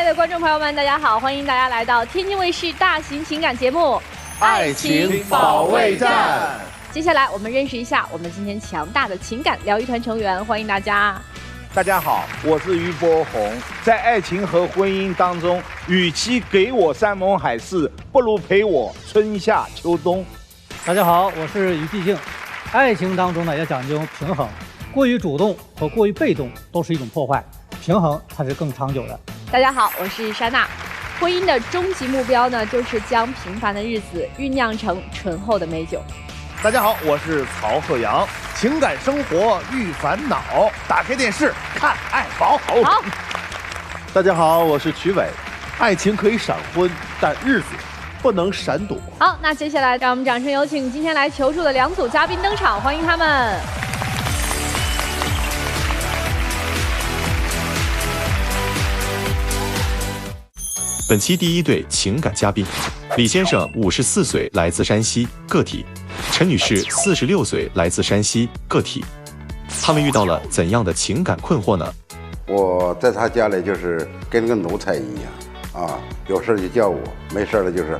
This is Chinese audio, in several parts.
的观众朋友们，大家好，欢迎大家来到天津卫视大型情感节目《爱情保卫战》。接下来我们认识一下我们今天强大的情感疗愈团成员，欢迎大家。大家好，我是于波红。在爱情和婚姻当中，与其给我山盟海誓，不如陪我春夏秋冬。大家好，我是于继静。爱情当中呢，要讲究平衡，过于主动和过于被动都是一种破坏，平衡才是更长久的。大家好，我是莎娜。婚姻的终极目标呢，就是将平凡的日子酝酿成醇厚的美酒。大家好，我是曹鹤阳。情感生活遇烦恼，打开电视看爱宝。好。大家好，我是曲伟。爱情可以闪婚，但日子不能闪躲。好，那接下来让我们掌声有请今天来求助的2组嘉宾登场，欢迎他们。本期第一对情感嘉宾，李先生54岁，来自山西，个体；陈女士46岁，来自山西，个体。他们遇到了怎样的情感困惑呢？我在他家里就是跟个奴才一样啊，有事就叫我，没事了就是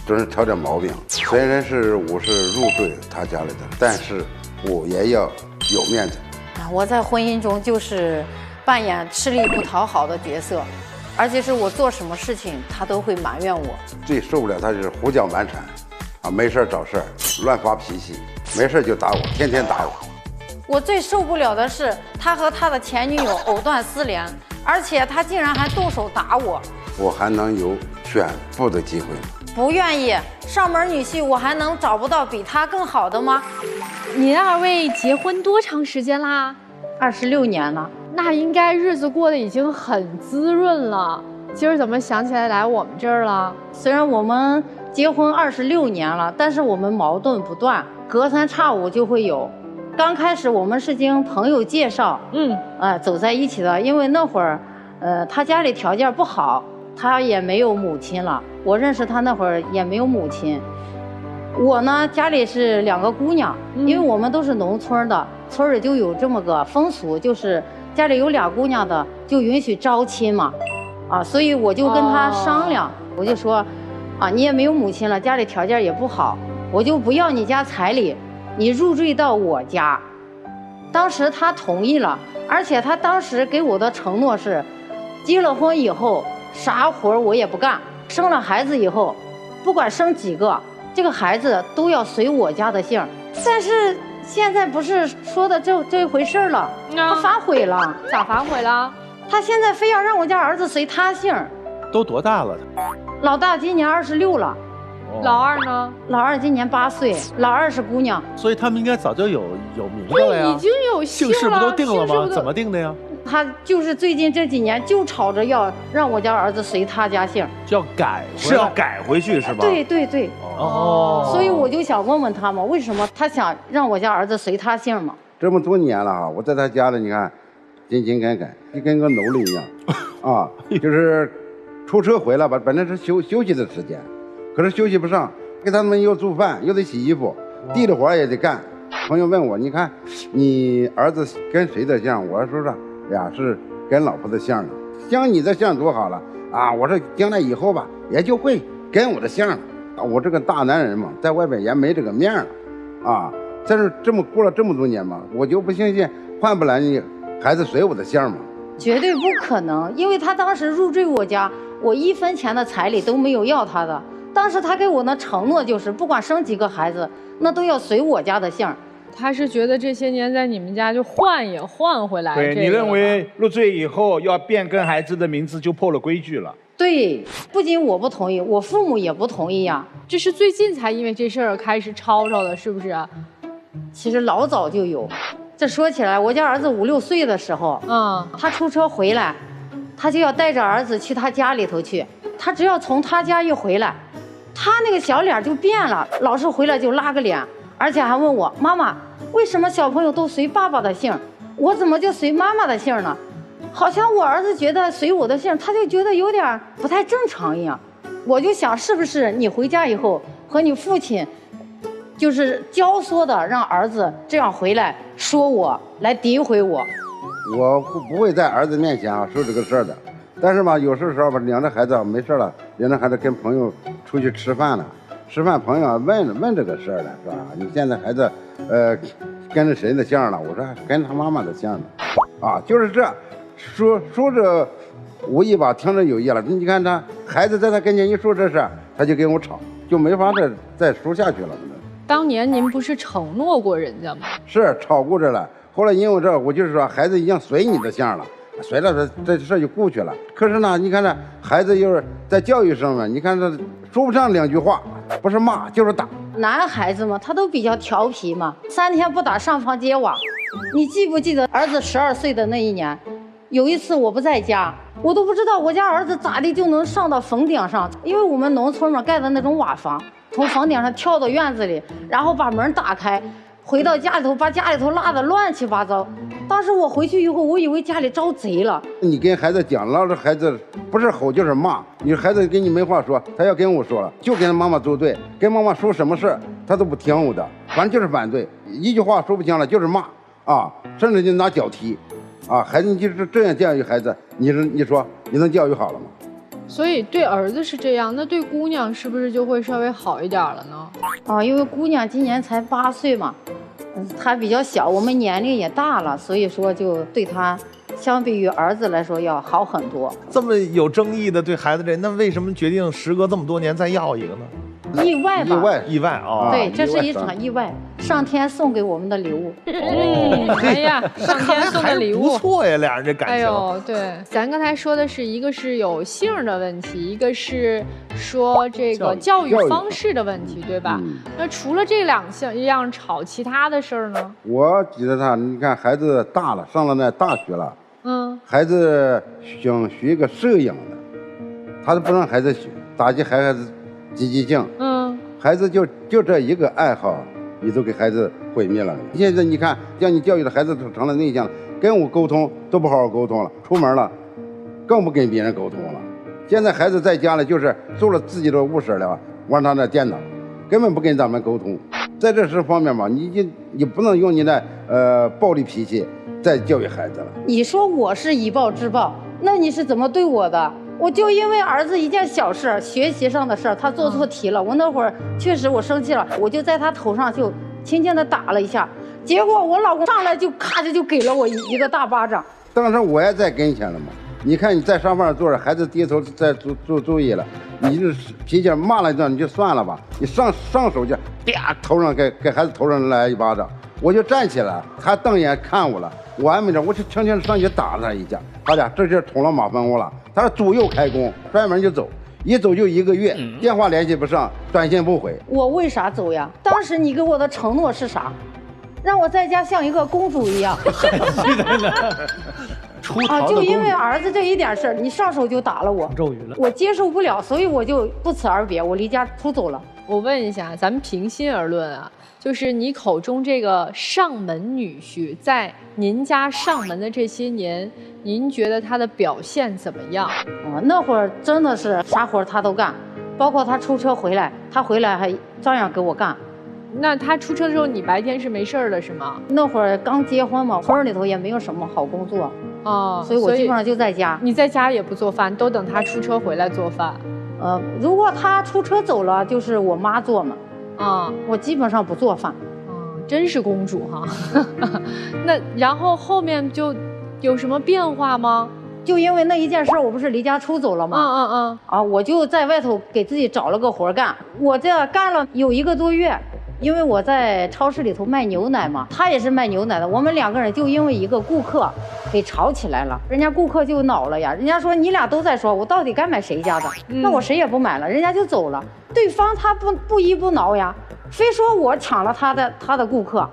总是挑点毛病。虽然是我是入赘他家里的，但是我也要有面子啊。我在婚姻中就是扮演吃力不讨好的角色。而且是我做什么事情，他都会埋怨我。最受不了他就是胡搅蛮缠，啊，没事找事儿，乱发脾气，没事就打我，天天打我。我最受不了的是他和他的前女友藕断丝连，而且他竟然还动手打我。我还能有选妇的机会吗？不愿意，上门女婿我还能找不到比他更好的吗？您2位结婚多长时间啦？26年了。那应该日子过得已经很滋润了。今儿怎么想起来来我们这儿了？虽然我们结婚26年了，但是我们矛盾不断，隔三差五就会有。刚开始我们是经朋友介绍，走在一起的。因为那会儿，他家里条件不好，他也没有母亲了。我认识他那会儿也没有母亲。我呢，家里是2个姑娘，因为我们都是农村的，村里就有这么个风俗，就是家里有2姑娘的就允许招亲嘛，啊，所以我就跟他商量，我就说，啊，你也没有母亲了，家里条件也不好，我就不要你家彩礼，你入赘到我家。当时他同意了，而且他当时给我的承诺是，结了婚以后啥活我也不干，生了孩子以后，不管生几个，这个孩子都要随我家的姓。但是现在不是说的这回事了，他反悔了。咋反悔了？他现在非要让我家儿子随他姓。都多大了？老大今年26了。老二呢？老二今年8岁，老二是姑娘。所以他们应该早就有名字了呀。已经有姓了，姓氏不都定了吗？怎么定的呀？他就是最近这几年就吵着要让我家儿子随他家姓，就要改，是要改回去是吧？对对对。哦。所以我就想问问他们，为什么他想让我家儿子随他姓嘛？这么多年了啊，我在他家里，你看，勤勤恳恳，就跟个奴隶一样，啊，就是出车回来吧，本来是休息的时间，可是休息不上，给他们又做饭，又得洗衣服，地的活也得干。朋友问我，你看你儿子跟谁的姓？我说是俩是跟老婆的姓了。像你的姓多好了啊！我说将来以后吧，也就会跟我的姓了。我这个大男人嘛，在外边也没这个面了，啊！但是这么过了这么多年嘛，我就不相信换不来你孩子随我的姓嘛。绝对不可能，因为他当时入赘我家，我1分钱的彩礼都没有要他的。当时他给我的承诺就是，不管生几个孩子，那都要随我家的姓。他是觉得这些年在你们家就换也换回来。对，你认为入赘以后要变更孩子的名字就破了规矩了？对，不仅我不同意，我父母也不同意呀。这是最近才因为这事儿开始吵吵的，是不是？其实老早就有。这说起来，我家儿子5、6岁的时候，他出车回来，他就要带着儿子去他家里头去。他只要从他家一回来，他那个小脸就变了，老是回来就拉个脸，而且还问我妈妈，为什么小朋友都随爸爸的姓，我怎么就随妈妈的姓呢？好像我儿子觉得随我的姓，他就觉得有点不太正常一样。我就想，是不是你回家以后和你父亲就是教唆的让儿子这样回来说我，来诋毁我？我不会在儿子面前啊说这个事儿的，但是吧，有时候吧，领着孩子没事了，领着孩子跟朋友出去吃饭了，吃饭朋友问这个事儿了，是吧？你现在孩子跟着谁的姓了？我说跟他妈妈的姓呢，啊，就是这，说着无意吧，听着有意了。你看他孩子在他跟前一说这事，他就跟我吵，就没法再说下去了。当年您不是承诺过人家吗？是吵过着了。后来因为这，我就是说孩子已经随你的姓了，随了这事就过去了。可是呢，你看这孩子又是在教育上面，你看这说不上两句话，不是骂就是打。男孩子嘛，他都比较调皮嘛，3天不打上房揭瓦。你记不记得儿子12岁的那一年，有一次我不在家，我都不知道我家儿子咋的就能上到房顶上，因为我们农村嘛盖的那种瓦房，从房顶上跳到院子里，然后把门打开，回到家里头把家里头拉得乱七八糟。当时我回去以后，我以为家里招贼了。你跟孩子讲，老是孩子不是吼就是骂，你孩子跟你没话说，他要跟我说了，就跟妈妈作对，跟妈妈说什么事他都不听我的，反正就是反对，一句话说不清了就是骂啊，甚至就拿脚踢，啊，孩子你就是这样教育孩子，你说你能教育好了吗？所以对儿子是这样，那对姑娘是不是就会稍微好一点了呢？啊，因为姑娘今年才8岁嘛。他比较小，我们年龄也大了，所以说就对他相比于儿子来说要好很多。这么有争议的对孩子这，那为什么决定时隔这么多年再要一个呢？意外吧，意外啊！对，这是一场意外，上天送给我们的礼物。哎呀，上天送的礼物不错呀，俩人这感情。哎呦，对，咱刚才说的是一个是有姓的问题，一个是说这个教育方式的问题，对吧？那除了这2样吵，其他的事儿呢？我记得他，你看孩子大了，上了那大学了，孩子想学个摄影的，他都不让孩子学，打击孩子积极性。孩子就这一个爱好，你都给孩子毁灭了。现在你看，像你教育的孩子都成了内向了，跟我沟通都不好好沟通了，出门了更不跟别人沟通了。现在孩子在家里就是做了自己的务事了，玩他的电脑，根本不跟咱们沟通。在这方面嘛，你不能用你的暴力脾气再教育孩子了。你说我是以暴制暴，那你是怎么对我的？我就因为儿子一件小事，学习上的事儿，他做错题了，我那会儿确实我生气了，我就在他头上就轻轻地打了一下，结果我老公上来就咔着就给了我一个大巴掌。当时我也在跟前了嘛，你看你在沙发上坐着，孩子低头在做作业了，你这脾气骂了一顿你就算了吧，你上手就啪头上给孩子头上来一巴掌，我就站起来，他瞪眼看我了，我还没着，我就轻轻上去打了他一下，他俩这就捅了马蜂窝了。他说左右开弓，摔门就走，一走就1个月，电话联系不上，短信不回。我为啥走呀？当时你给我的承诺是啥？让我在家像一个公主一样。就因为儿子这一点事儿，你上手就打了我，咒语了，我接受不了，所以我就不辞而别，我离家出走了。我问一下，咱们平心而论啊，就是你口中这个上门女婿，在您家上门的这些年，您觉得他的表现怎么样？那会儿真的是啥活他都干，包括他出车回来，他回来还照样给我干。那他出车的时候，你白天是没事儿的是吗？那会儿刚结婚嘛，村里头也没有什么好工作，所以我基本上就在家。你在家也不做饭，都等他出车回来做饭。如果他出车走了，就是我妈做嘛。我基本上不做饭。真是公主哈。那然后后面就有什么变化吗？就因为那一件事，我不是离家出走了吗？我就在外头给自己找了个活干。我这干了有1个多月，因为我在超市里头卖牛奶嘛，他也是卖牛奶的。我们2个人就因为一个顾客给吵起来了，人家顾客就恼了呀。人家说你俩都在说，我到底该买谁家的？那我谁也不买了，人家就走了。对方他不依不挠呀，非说我抢了他的顾客。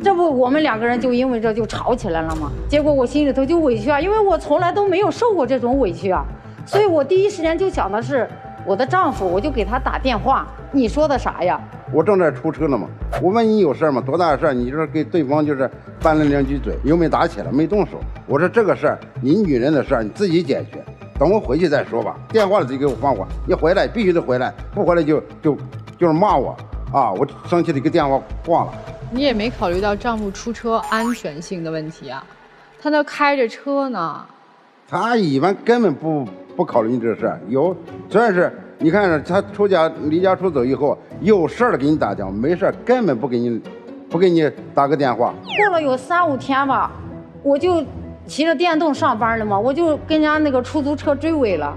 这不我们2个人就因为这就吵起来了吗？结果我心里头就委屈啊，因为我从来都没有受过这种委屈啊，所以我第一时间就想的是我的丈夫，我就给他打电话，你说的啥呀？我正在出车了嘛，我问你有事吗？多大的事儿？你就是给对方就是拌了2句嘴，又没打起来，没动手。我说这个事儿，你女人的事儿你自己解决，等我回去再说吧。电话里就给我放话，你回来必须得回来，不回来就是骂我啊！我生气的给电话挂了。你也没考虑到丈夫出车安全性的问题啊，他那开着车呢，他一般根本不考虑你这事儿。虽然是你看他离家出走以后，有事儿了给你打电话，没事儿根本不给你打个电话。过了有3、5天吧，我就骑着电动上班了嘛，我就跟人家那个出租车追尾了，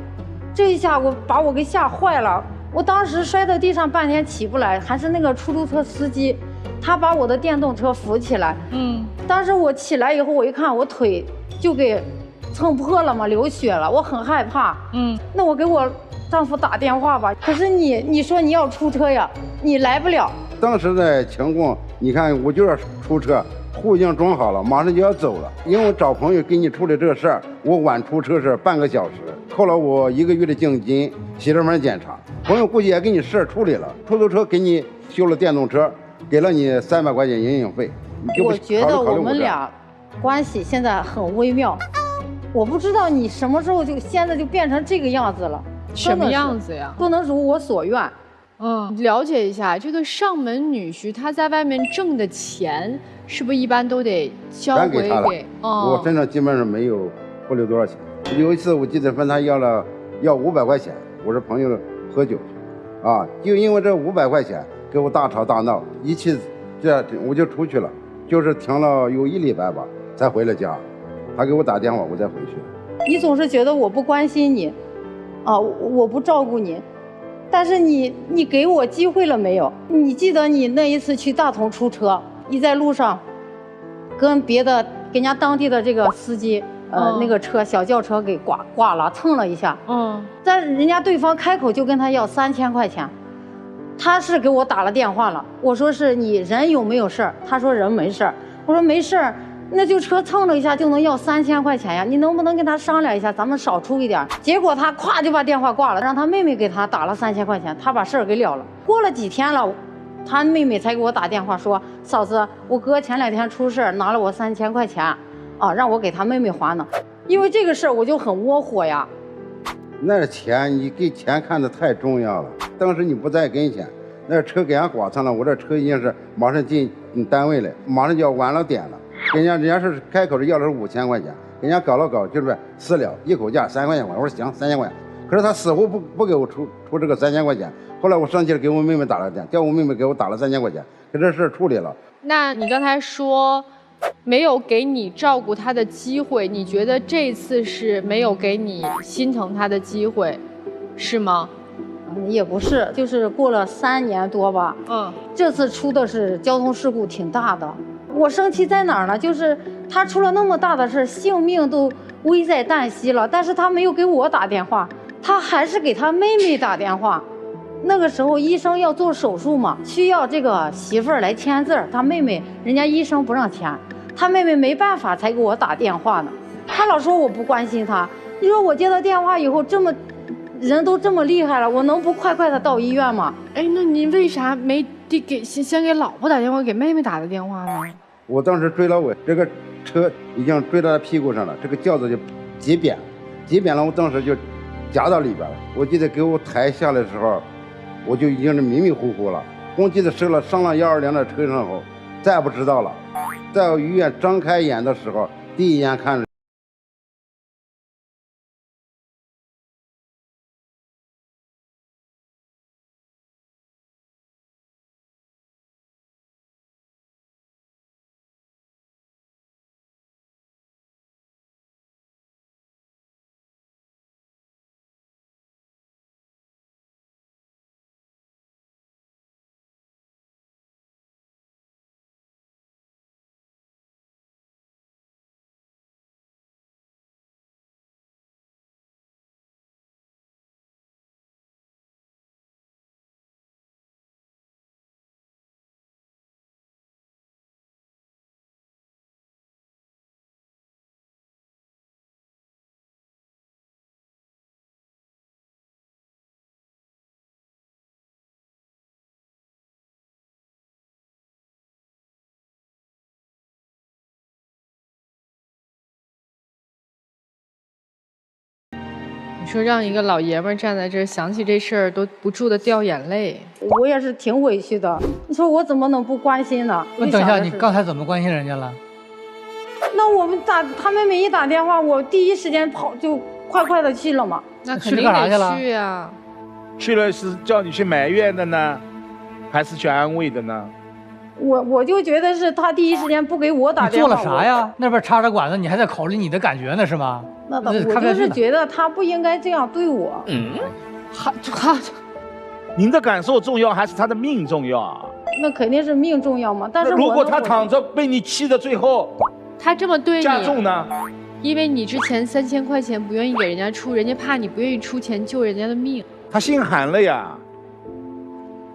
这一下把我给吓坏了。我当时摔在地上半天起不来，还是那个出租车司机，他把我的电动车扶起来。当时我起来以后，我一看我腿就给蹭破了嘛，流血了，我很害怕。那我给我丈夫打电话吧，可是你说你要出车呀，你来不了。当时的情况，你看我就要出车，户已经装好了，马上就要走了。因为我找朋友给你处理这个事儿，我晚出车是半个小时，扣了我1个月的奖金，洗车门检查。朋友估计也给你事儿处理了，出租车给你修了电动车，给了你300块钱营业费。我觉得我们俩关系现在很微妙，我不知道你什么时候现在就变成这个样子了。什么样子呀？不能如我所愿。了解一下，这个上门女婿他在外面挣的钱，是不是一般都得交回给？我身上基本上不留多少钱。有一次我记得问他要500块钱，我说朋友喝酒去，就因为这500块钱给我大吵大闹，一气这我就出去了，就是停了有1礼拜吧，才回了家。他给我打电话，我再回去。你总是觉得我不关心你，我不照顾你，但是你给我机会了没有？你记得你那一次去大同出车，你在路上跟人家当地的这个司机。那个小轿车给挂了，蹭了一下。但人家对方开口就跟他要3000块钱，他是给我打了电话了。我说是你人有没有事儿？他说人没事儿。我说没事儿，那就车蹭了一下就能要3000块钱呀？你能不能跟他商量一下，咱们少出一点？结果他咵就把电话挂了，让他妹妹给他打了3000块钱，他把事儿给了了。过了几天了，他妹妹才给我打电话说，嫂子，我哥前2天出事儿拿了我3000块钱。让我给他妹妹还呢，因为这个事儿我就很窝火呀。那钱你给钱看得太重要了，当时你不在跟前，那车给人家剐蹭了，我这车已经是马上进单位了，马上就要晚了点了。人家是开口是要的是5000块钱，人家搞了搞就是私了，一口价3块钱，我说行3000块钱，可是他死活不给我出这个3000块钱。后来我生气了，给我妹妹打了电话，叫我妹妹给我打了3000块钱，给这事处理了。那你刚才说没有给你照顾他的机会，你觉得这次是没有给你心疼他的机会，是吗？也不是，就是过了3年多吧。这次出的是交通事故挺大的。我生气在哪儿呢？就是他出了那么大的事，性命都危在旦夕了，但是他没有给我打电话，他还是给他妹妹打电话。那个时候医生要做手术嘛，需要这个媳妇儿来签字，他妹妹人家医生不让签，他妹妹没办法才给我打电话呢。他老说我不关心他，你说我接到电话以后，人都这么厉害了，我能不快的到医院吗？那你为啥没先给老婆打电话，给妹妹打的电话呢？我当时追了尾，这个车已经追到他屁股上了，这个轿子就挤扁了，我当时就夹到里边了。我记得给我抬下来的时候，我就已经是迷迷糊糊了。我记得上了120的车上后，再也不知道了。在医院张开眼的时候，第一眼看你说让一个老爷们站在这儿，想起这事儿都不住的掉眼泪。我也是挺委屈的，你说我怎么能不关心呢？等一下，你刚才怎么关心人家了？那我们他们一打电话，我第一时间跑就快的去了嘛。那肯定得去啊。去了是叫你去埋怨的呢，还是去安慰的呢？我就觉得是他第一时间不给我打电话。你做了啥呀？那边插着管子，你还在考虑你的感觉呢，是吗？那我就是觉得他不应该这样对我。您的感受重要还是他的命重要啊？那肯定是命重要嘛。但是如果他躺着被你气的最后，他这么对你加重呢？因为你之前3000块钱不愿意给人家出，人家怕你不愿意出钱救人家的命。他心寒了呀。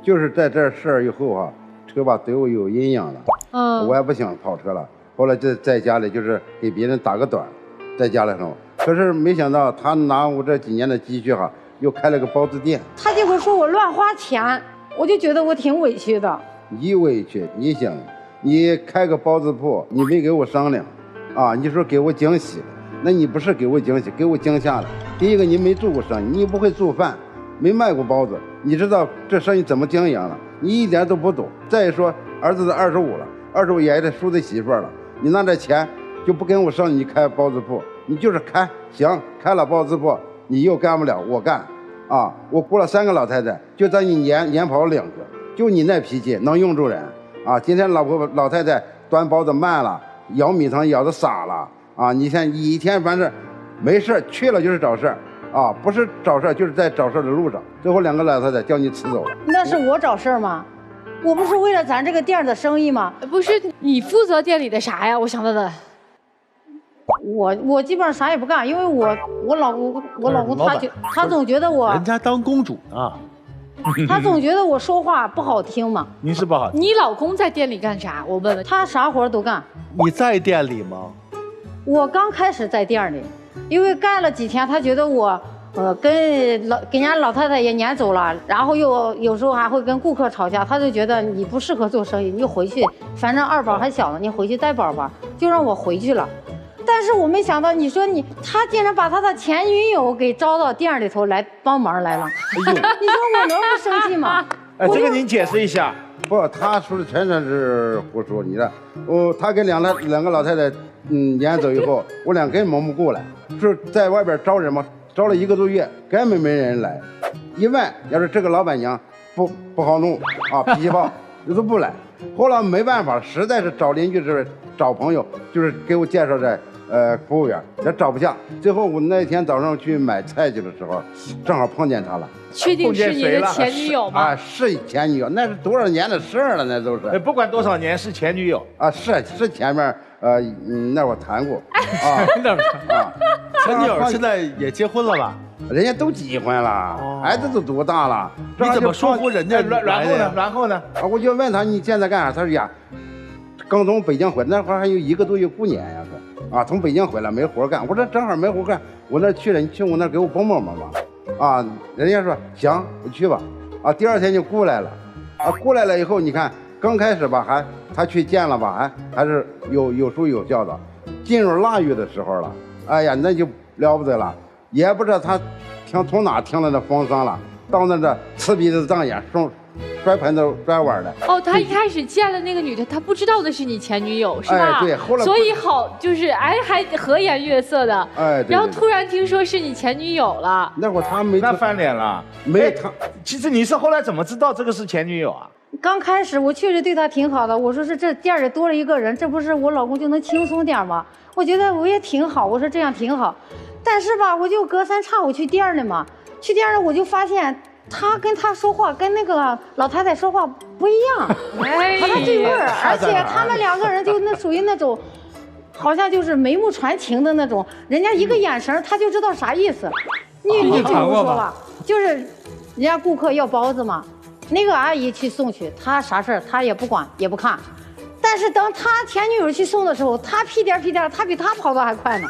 就是在这事儿以后啊，车吧对我有阴影了。我也不想跑车了。后来在家里就是给别人打个盹，在家里头。可是没想到他拿我这几年的积蓄哈，又开了个包子店。他结果说我乱花钱，我就觉得我挺委屈的。你委屈，你想，你开个包子铺，你没给我商量，啊，你说给我惊喜，那你不是给我惊喜，给我惊吓了。第一个，你没做过生意，你不会做饭，没卖过包子，你知道这生意怎么经营了？你一点都不懂。再说儿子都25了，25也得梳子媳妇了，你拿这钱就不跟我商量，你开包子铺，你就是开，行，开了包子铺，你又干不了，我干，啊，我雇了3个老太太，就在你撵跑了2个。就你那脾气能用住人啊！今天老太太端包子慢了，舀米汤舀的洒了啊！你看你一天反正没事去了就是找事儿啊，不是找事儿就是在找事儿的路上。最后2个老太太叫你辞走了，那是我找事儿吗？我不是为了咱这个店的生意吗？不是你负责店里的啥呀？我想问问。我基本上啥也不干，因为我老公他总觉得我人家当公主呢。他总觉得我说话不好听嘛。您是不好听。你老公在店里干啥？我问问。他啥活都干。你在店里吗？我刚开始在店里，因为干了几天，他觉得我给人家老太太也撵走了，然后又有时候还会跟顾客吵架，他就觉得你不适合做生意，你就回去，反正2宝还小呢，你回去带宝吧，就让我回去了。但是我没想到，你说他竟然把他的前女友给招到店里头来帮忙来了。你说我能不生气吗？这个您解释一下。不，他说的全是胡说。你的，他跟两个老太太撵走以后，我俩根本忙不过来，是在外边招人嘛，招了1个多月，根本没人来。一问，要是这个老板娘不好弄啊，脾气暴，都不来。后来没办法，实在是找邻居找朋友，就是给我介绍这。服务员也找不下，最后我那天早上去买菜去的时候，正好碰见他了。确定是你的前女友吗？啊，是前女友，那是多少年的事了，那都是。不管多少年，是前女友啊，是前面那会儿谈过啊，前女友现在也结婚了吧？人家都结婚了，孩子都多大了？你怎么说服人家？然后呢？啊，我就问他你现在干啥？他说呀，刚从北京回来，那会儿还有1个多月过年呀，啊，从北京回来没活干，我说正好没活干，我那去了，你去我那给我帮帮忙吧，啊，人家说行，我去吧，啊，第2天就过来了，啊，过来了以后，你看刚开始吧，他去见了吧，还是有说有笑的，进入腊月的时候了，哎呀，那就了不得了，也不知道他从哪听了那风声了，到那这呲鼻子胀眼，摔盆子摔碗的。哦，他一开始见了那个女的，他不知道的是你前女友，是吧？对，后来所以就是还和颜悦色的。对。然后突然听说是你前女友了，那会儿他没那翻脸了，没他。其实你是后来怎么知道这个是前女友啊？刚开始我确实对他挺好的，我说是这店里多了1个人，这不是我老公就能轻松点吗？我觉得我也挺好，我说这样挺好。但是吧，我就隔三差五去店里嘛，去店里我就发现。他跟他说话跟那个老太太说话不一样，不太对味儿，而且他们2个人就属于那种，好像就是眉目传情的那种，人家一个眼神他就知道啥意思。你比如说吧，就是人家顾客要包子嘛，那个阿姨去送去，他啥事儿他也不管也不看，但是等他前女友去送的时候，他屁颠，他比他跑得还快呢。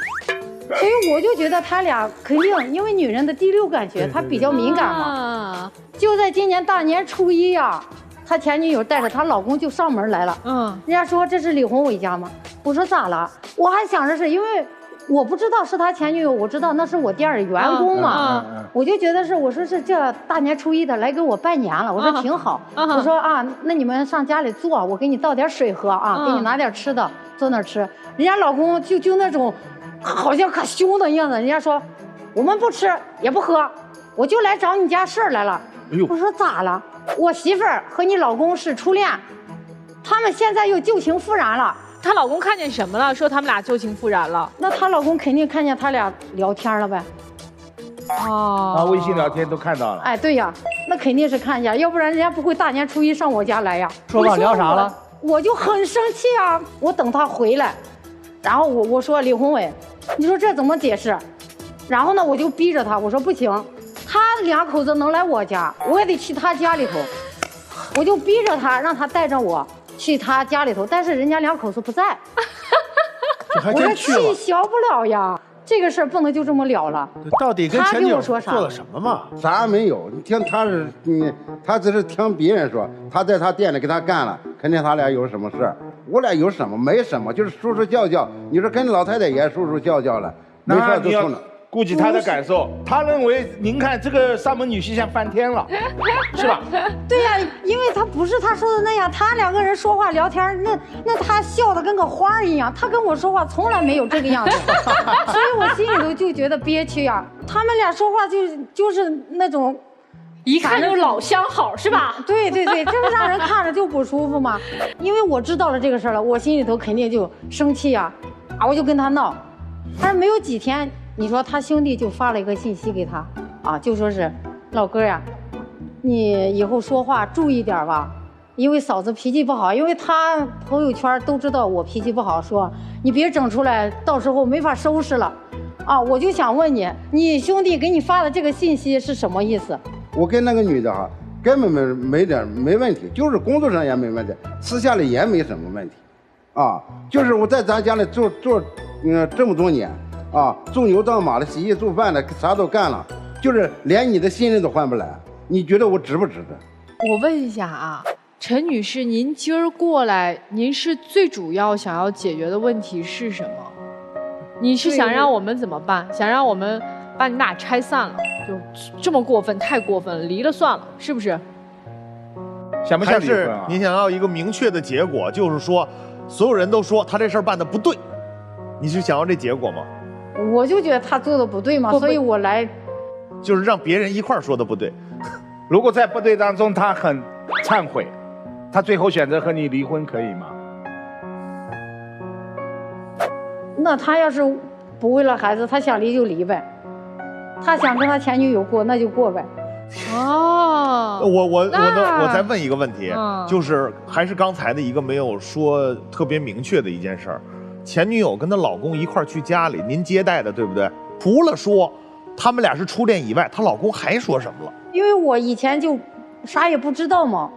所以我就觉得他俩肯定，因为女人的第6感觉，她比较敏感嘛。就在今年大年初1呀，他前女友带着她老公就上门来了。人家说这是李宏伟家吗？我说咋了？我还想着是因为我不知道是他前女友，我知道那是我店里员工嘛。我就觉得是，我说是这大年初1的来给我拜年了，我说挺好。我说啊，那你们上家里坐，我给你倒点水喝啊，给你拿点吃的。坐那儿吃。人家老公就那种，好像可凶的样子。人家说，我们不吃也不喝，我就来找你家事儿来了。我说咋了？我媳妇儿和你老公是初恋，他们现在又旧情复燃了。她老公看见什么了？说他们俩旧情复燃了？那她老公肯定看见他俩聊天了呗。啊，微信聊天都看到了。哎，对呀，那肯定是看见，要不然人家不会大年初一上我家来呀。说吧，聊啥了？我就很生气啊！我等他回来，然后我说李宏伟，你说这怎么解释？然后呢，我就逼着他，我说不行，他2口子能来我家，我也得去他家里头。我就逼着他，让他带着我去他家里头，但是人家2口子不在。我说气消不了呀。这个事儿不能就这么了了。到底跟前女友做了什么嘛？啥没有？你听他只是听别人说，他在他店里给他干了，肯定他俩有什么事儿。我俩有什么？没什么，就是说说笑笑。你说跟老太太也说说笑笑了，没事就冲了。顾及他的感受，他认为您看这个上门女婿像翻天了，是吧？对呀，因为他不是他说的那样，他2个人说话聊天，那他笑的跟个花一样，他跟我说话从来没有这个样子，所以我心里头就觉得憋屈呀。他们俩说话就是那种，一看就老相好，是吧？对，这不让人看着就不舒服吗？因为我知道了这个事儿了，我心里头肯定就生气呀，我就跟他闹，但是没有几天。你说他兄弟就发了一个信息给他，就说是老哥呀，你以后说话注意点吧，因为嫂子脾气不好，因为他朋友圈都知道我脾气不好，说你别整出来，到时候没法收拾了，我就想问你，你兄弟给你发的这个信息是什么意思？我跟那个女的根本没问题，就是工作上也没问题，私下里也没什么问题，就是我在咱家里做这么多年。种牛当马的，洗衣做饭的，啥都干了，就是连你的信任都换不来。你觉得我值不值得？我问一下陈女士，您今儿过来，您是最主要想要解决的问题是什么？你是想让我们怎么办？想让我们把你俩拆散了？就这么过分，太过分了，离了算了，是不是？想不想离婚你想要一个明确的结果，就是说，所有人都说他这事儿办得不对，你是想要这结果吗？我就觉得他做的不对嘛，所以我来，就是让别人一块儿说的不对。如果在不对当中他很忏悔，他最后选择和你离婚，可以吗？那他要是不为了孩子，他想离就离呗，他想跟他前女友过，那就过呗。我再问一个问题，就是还是刚才的一个没有说特别明确的一件事儿。前女友跟她老公一块儿去家里，您接待的对不对？除了说他们俩是初恋以外，她老公还说什么了？因为我以前就啥也不知道嘛，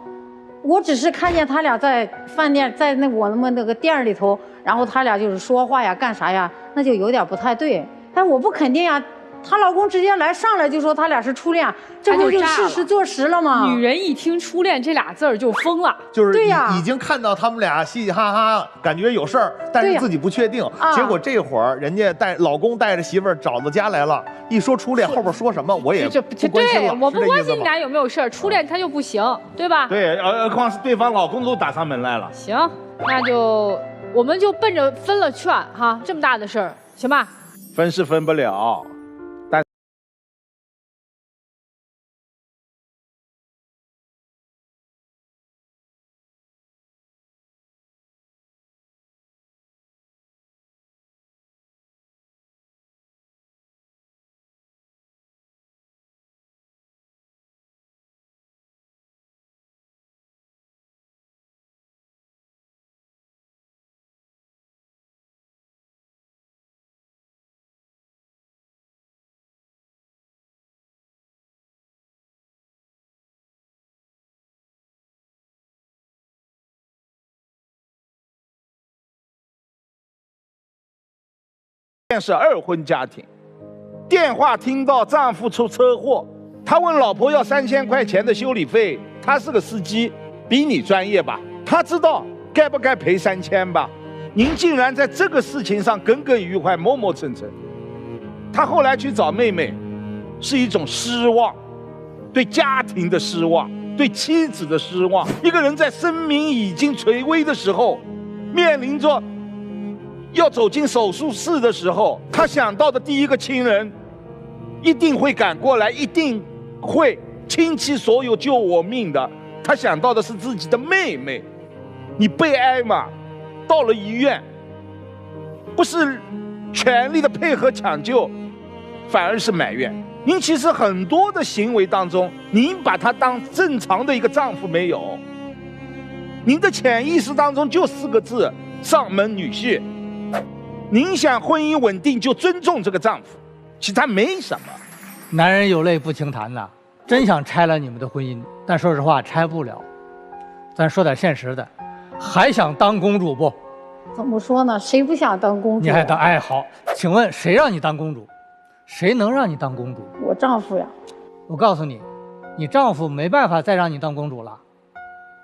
我只是看见他俩在饭店，在我们那个店里头，然后他俩就是说话呀、干啥呀，那就有点不太对。但我不肯定呀，她老公直接上来就说他俩是初恋，这不就事实坐实了吗？女人一听初恋这俩字儿就疯了，就是已经看到他们俩嘻嘻哈哈，感觉有事儿，但是自己不确定。结果这会儿人家老公带着媳妇儿找到家来了，一说初恋，后边说什么我也不关心了。对，我不关心你俩有没有事儿，初恋他就不行，对吧？对，何况是对方老公都打上门来了。行，那就我们就奔着分了劝哈，这么大的事儿，行吧？分是分不了。是二婚家庭，电话听到丈夫出车祸，她问老婆要3000块钱的修理费，他是个司机，比你专业吧？他知道该不该赔3000吧？您竟然在这个事情上耿耿于怀，磨磨蹭蹭。他后来去找妹妹，是一种失望，对家庭的失望，对妻子的失望。一个人在生命已经垂危的时候，面临着要走进手术室的时候，他想到的第一个亲人一定会赶过来，一定会倾其所有救我命的。他想到的是自己的妹妹。你悲哀嘛，到了医院，不是全力的配合抢救，反而是埋怨。您其实很多的行为当中，您把他当正常的一个丈夫没有，您的潜意识当中就4个字：上门女婿。您想婚姻稳定，就尊重这个丈夫，其他没什么。男人有泪不轻弹呐，真想拆了你们的婚姻，但说实话拆不了。咱说点现实的，还想当公主不？怎么说呢？谁不想当公主？你还当？哎，好，请问谁让你当公主？谁能让你当公主？我丈夫呀。我告诉你，你丈夫没办法再让你当公主了，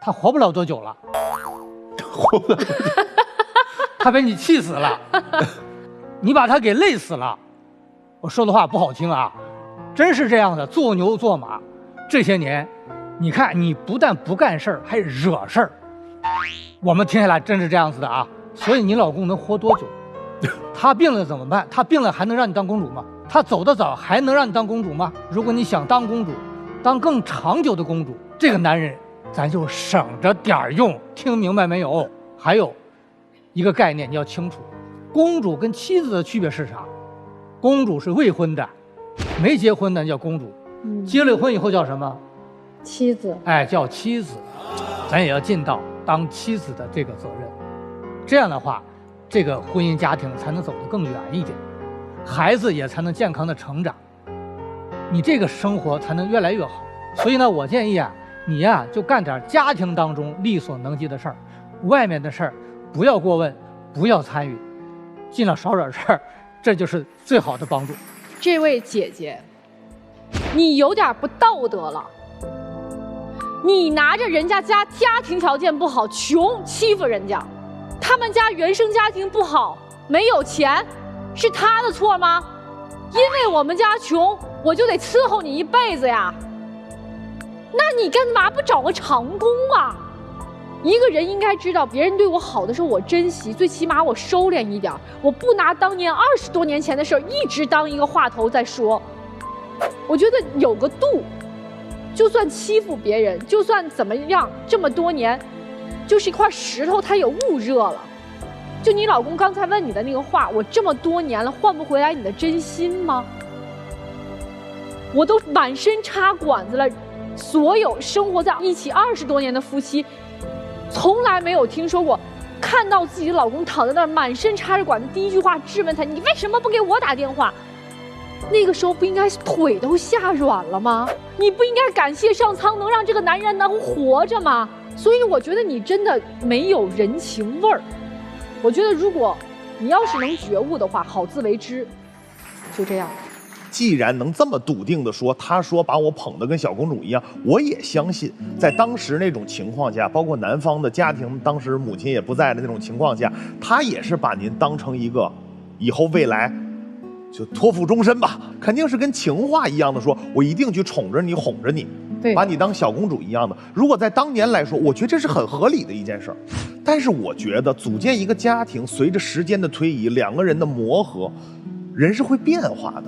他活不了多久了。活不了多久。他被你气死了，你把他给累死了。我说的话不好听啊，真是这样的。做牛做马，这些年，你看你不但不干事儿，还惹事儿。我们听下来真是这样子的啊。所以你老公能活多久？他病了怎么办？他病了还能让你当公主吗？他走得早还能让你当公主吗？如果你想当公主，当更长久的公主，这个男人咱就省着点儿用。听明白没有？还有一个概念你要清楚，公主跟妻子的区别是啥？公主是未婚的，没结婚的叫公主，结了婚以后叫什么？妻子。哎，叫妻子。咱也要尽到当妻子的这个责任，这样的话，这个婚姻家庭才能走得更远一点，孩子也才能健康的成长，你这个生活才能越来越好。所以呢，我建议啊，你呀就干点家庭当中力所能及的事儿，外面的事儿不要过问，不要参与，尽量少惹事儿，这就是最好的帮助。这位姐姐，你有点不道德了。你拿着人家家庭条件不好，穷，欺负人家，他们家原生家庭不好，没有钱，是他的错吗？因为我们家穷，我就得伺候你一辈子呀。那你干嘛不找个长工啊？一个人应该知道，别人对我好的时候我珍惜，最起码我收敛一点，我不拿当年20多年前的事儿一直当一个话头在说。我觉得有个度，就算欺负别人，就算怎么样，这么多年，就是一块石头，它也焐热了。就你老公刚才问你的那个话，我这么多年了，换不回来你的真心吗？我都满身插管子了，所有生活在一起20多年的夫妻，从来没有听说过看到自己的老公躺在那儿满身插着管子，第一句话质问他：你为什么不给我打电话？那个时候不应该腿都吓软了吗？你不应该感谢上苍能让这个男人能活着吗？所以我觉得你真的没有人情味儿。我觉得如果你要是能觉悟的话，好自为之，就这样。既然能这么笃定的说，他说把我捧得跟小公主一样，我也相信，在当时那种情况下，包括男方的家庭，当时母亲也不在的那种情况下，他也是把您当成一个以后未来就托付终身吧，肯定是跟情话一样的说，我一定去宠着你，哄着你，把你当小公主一样的。如果在当年来说，我觉得这是很合理的一件事儿。但是我觉得组建一个家庭，随着时间的推移，两个人的磨合，人是会变化的。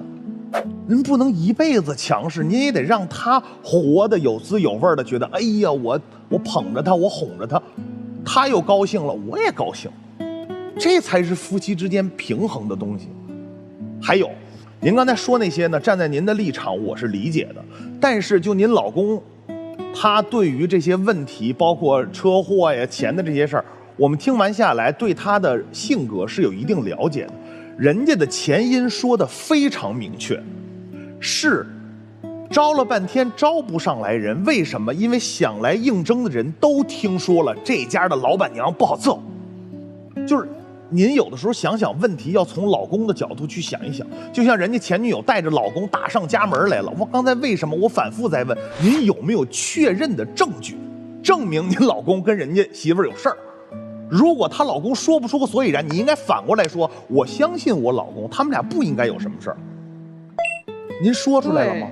您不能一辈子强势，您也得让他活得有滋有味的，觉得哎呀，我捧着他，我哄着他，他又高兴了，我也高兴，这才是夫妻之间平衡的东西。还有，您刚才说那些呢，站在您的立场我是理解的，但是就您老公，他对于这些问题，包括车祸呀、钱的这些事儿，我们听完下来，对他的性格是有一定了解的。人家的前因说的非常明确，是招了半天招不上来人，为什么？因为想来应征的人都听说了这家的老板娘不好伺候。就是您有的时候想想问题，要从老公的角度去想一想，就像人家前女友带着老公打上家门来了，我刚才为什么我反复在问您有没有确认的证据，证明您老公跟人家媳妇儿有事儿？如果她老公说不出个所以然，你应该反过来说，我相信我老公，他们俩不应该有什么事儿。您说出来了吗？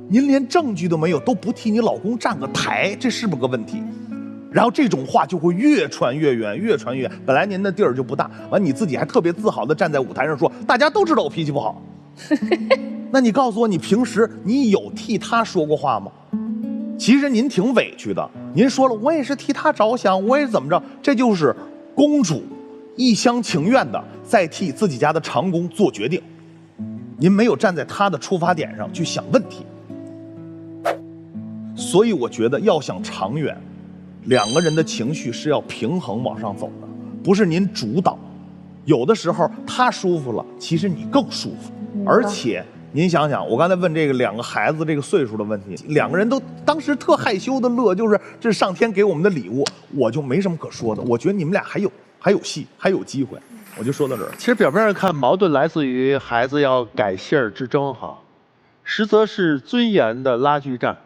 您连证据都没有，都不替你老公站个台，这是不是个问题？然后这种话就会越传越远，越传越远。本来您的地儿就不大，完你自己还特别自豪地站在舞台上说，大家都知道我脾气不好。那你告诉我，你平时你有替他说过话吗？其实您挺委屈的，您说了，我也是替他着想，我也怎么着，这就是公主一厢情愿的在替自己家的长工做决定。您没有站在他的出发点上去想问题。所以我觉得要想长远，两个人的情绪是要平衡往上走的，不是您主导。有的时候他舒服了，其实你更舒服。而且您想想，我刚才问这个两个孩子这个岁数的问题，两个人都当时特害羞的乐，就是这是上天给我们的礼物，我就没什么可说的。我觉得你们俩还有戏，还有机会，我就说到这儿。其实表面上看，矛盾来自于孩子要改姓儿之争哈，实则是尊严的拉锯战。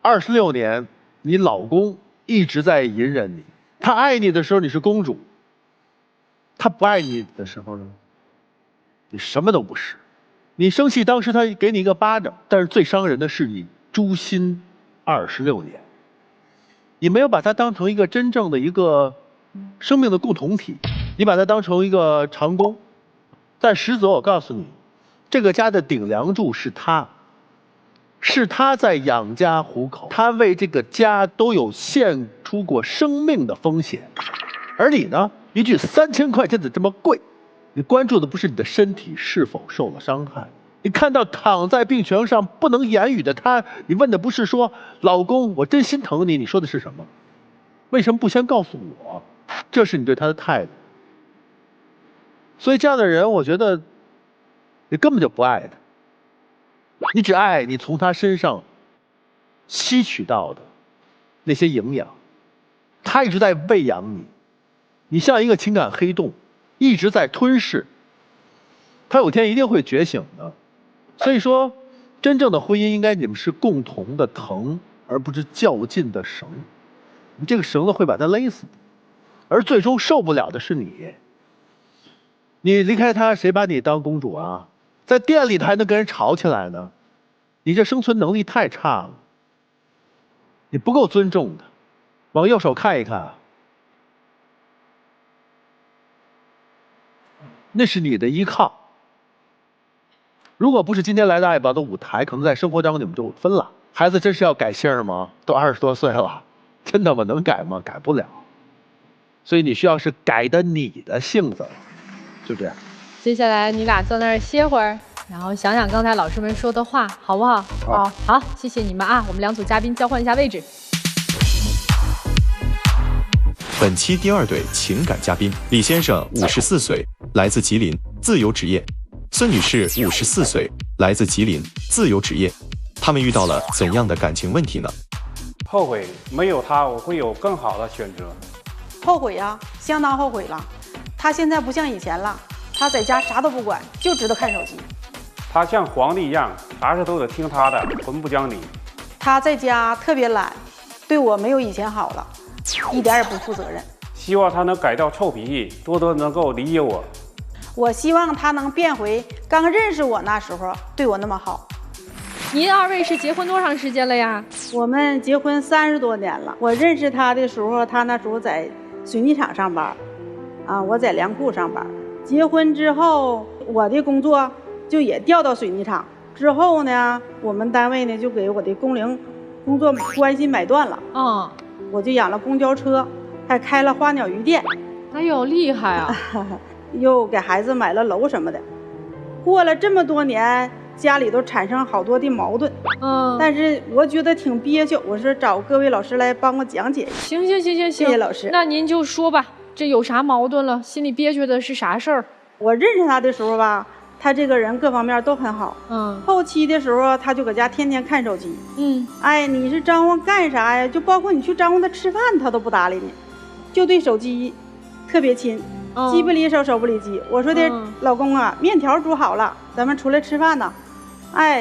26年，你老公一直在隐忍你，他爱你的时候你是公主，他不爱你的时候呢，你什么都不是。你生气，当时他给你一个巴掌，但是最伤人的是你诛心26年，你没有把他当成一个真正的一个生命的共同体，你把他当成一个长工，但实则我告诉你，这个家的顶梁柱是他，是他在养家糊口，他为这个家都有献出过生命的风险，而你呢，一句3000块钱的这么贵，你关注的不是你的身体是否受了伤害，你看到躺在病床上不能言语的他，你问的不是说老公我真心疼你，你说的是什么？为什么不先告诉我？这是你对他的态度。所以这样的人，我觉得你根本就不爱他，你只爱你从他身上吸取到的那些营养。他一直在喂养你，你像一个情感黑洞，一直在吞噬，他有天一定会觉醒的。所以说，真正的婚姻应该你们是共同的藤，而不是较劲的绳。你这个绳子会把他勒死，而最终受不了的是你。你离开他，谁把你当公主啊？在店里头还能跟人吵起来呢？你这生存能力太差了，你不够尊重他。往右手看一看，那是你的依靠。如果不是今天来到爱宝的舞台，可能在生活当中你们就分了。孩子真是要改姓吗？都20多岁了，真的吗？能改吗？改不了。所以你需要是改的你的性子，就这样。接下来你俩坐那儿歇会儿，然后想想刚才老师们说的话，好不好？好，谢谢你们啊！我们2组嘉宾交换一下位置。本期第2对情感嘉宾，李先生54岁，来自吉林，自由职业；孙女士54岁，来自吉林，自由职业。他们遇到了怎样的感情问题呢？后悔没有他，我会有更好的选择。后悔呀，相当后悔了。他现在不像以前了，他在家啥都不管，就知道看手机。他像皇帝一样，啥事都得听他的，从不讲理。他在家特别懒，对我没有以前好了，一点也不负责任。希望他能改掉臭脾气，多多能够理解我。我希望他能变回刚认识我那时候对我那么好。您2位是结婚多长时间了呀？我们结婚30多年了。我认识他的时候，他那时候在水泥厂上班，我在粮库上班。结婚之后，我的工作就也调到水泥厂。之后呢，我们单位呢就给我的工龄工作关系买断了。我就养了公交车，还开了花鸟鱼店。哎呦，厉害啊！又给孩子买了楼什么的。过了这么多年，家里都产生好多的矛盾。但是我觉得挺憋屈，我说找各位老师来帮我讲解。行，谢谢老师。那您就说吧，这有啥矛盾了？心里憋屈的是啥事儿？我认识他的时候吧，他这个人各方面都很好。后期的时候，他就搁家天天看手机。你是张罗干啥呀？就包括你去张罗他吃饭，他都不搭理你，就对手机特别亲。机不离手，手不离机。我说的老公啊，面条煮好了，咱们出来吃饭呢。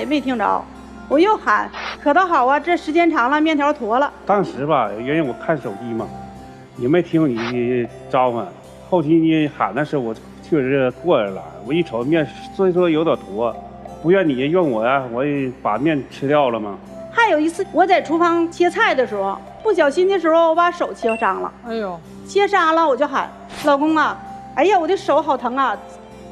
没听着，我又喊，可倒好啊，这时间长了，面条坨了。当时吧，因为我看手机嘛，也没听你召唤。后期你喊的时候，我确实过来了。我一瞅面，虽说有点坨，不怨你怨我呀，我也把面吃掉了嘛。还再有一次，我在厨房切菜的时候，不小心的时候，我把手切伤了。哎呦，切伤了，我就喊老公啊，哎呀，我的手好疼啊，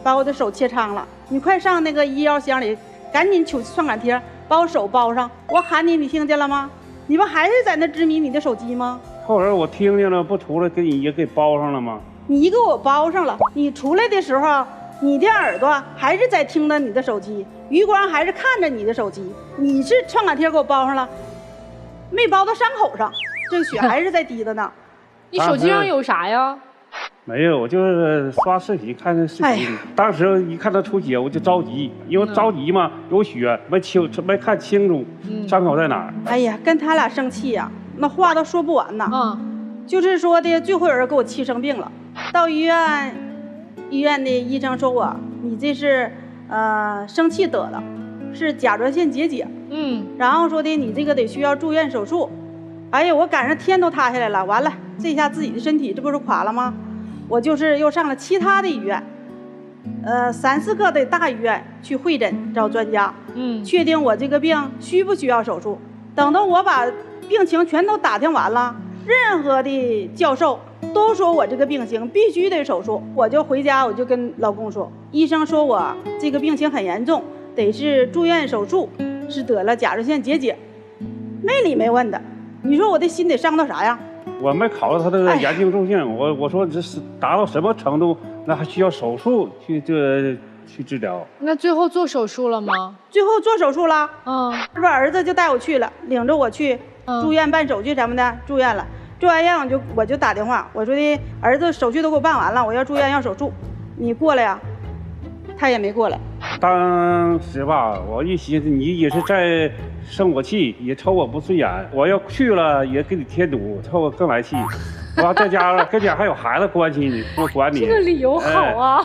把我的手切伤了，你快上那个医药箱里，赶紧取创可贴，把我手包上。我喊你，你听见了吗？你不还是在那执迷你的手机吗？后来我听见了，不出来给你也给包上了吗？你给我包上了，你出来的时候，你的耳朵还是在听着你的手机，余光还是看着你的手机，你是创可贴给我包上了，没包到伤口上，这个血还是在滴的呢。你手机上有啥呀？没有，我就是刷视频看视频。当时一看他出血，我就着急，因为着急嘛，有血没看清楚伤口在哪儿。哎呀，跟他俩生气呀，那话都说不完呐。就是说的，最后有人给我气生病了，到医院的医生说你这是生气得的，是甲状腺结节。然后说的你这个得需要住院手术。哎呀，我赶上天都塌下来了，完了，这下自己的身体这不是垮了吗？我就是又上了其他的医院，3、4个的大医院去会诊找专家，确定我这个病需不需要手术。等到我把病情全都打听完了，任何的教授都说我这个病情必须得手术，我就回家我就跟老公说，医生说我这个病情很严重，得是住院手术，是得了甲状腺结节，没理没问的。你说我的心得伤到啥样？我没考虑他的严重重性，我说这是达到什么程度，那还需要手术去治疗。那最后做手术了吗？最后做手术了，这不儿子就带我去了，领着我去住院办手续什么的，住院了。住完院我就打电话，我说的儿子手续都给我办完了，我要住院要手术，你过来呀？他也没过来。当时吧，我一寻思，你也是在生我气，也瞅我不顺眼，我要去了也给你添堵，瞅我更来气。完在家跟前还有孩子关心你，不管你。这个理由好啊。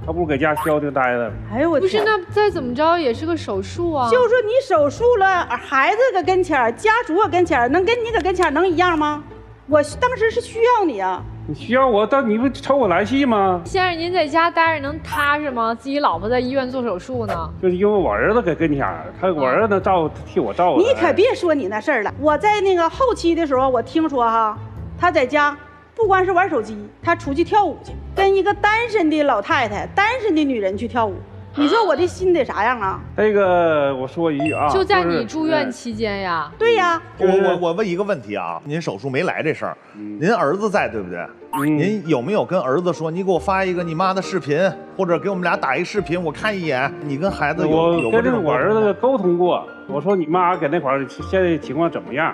他不如搁家消停待着。哎呦我不是，那再怎么着也是个手术啊。就说你手术了，孩子搁跟前，家属搁跟前，能跟你搁跟前能一样吗？我当时是需要你啊。你需要我，但你不瞅我来气吗？先生，您在家待着能踏实吗？自己老婆在医院做手术呢。就是因为我儿子搁跟前，我儿子能替我照顾。你可别说你那事儿了。我在那个后期的时候，我听说哈，他在家不光是玩手机，他出去跳舞去，跟一个单身的老太太、单身的女人去跳舞。你说我的心得啥样啊？这个我说一句啊，就在你住院期间呀？对呀。我问一个问题啊，您手术没来这事儿，您儿子在对不对？您有没有跟儿子说，你给我发一个你妈的视频，或者给我们俩打一视频，我看一眼？你跟孩子有跟我儿子沟通过，我说你妈搁那块儿现在情况怎么样？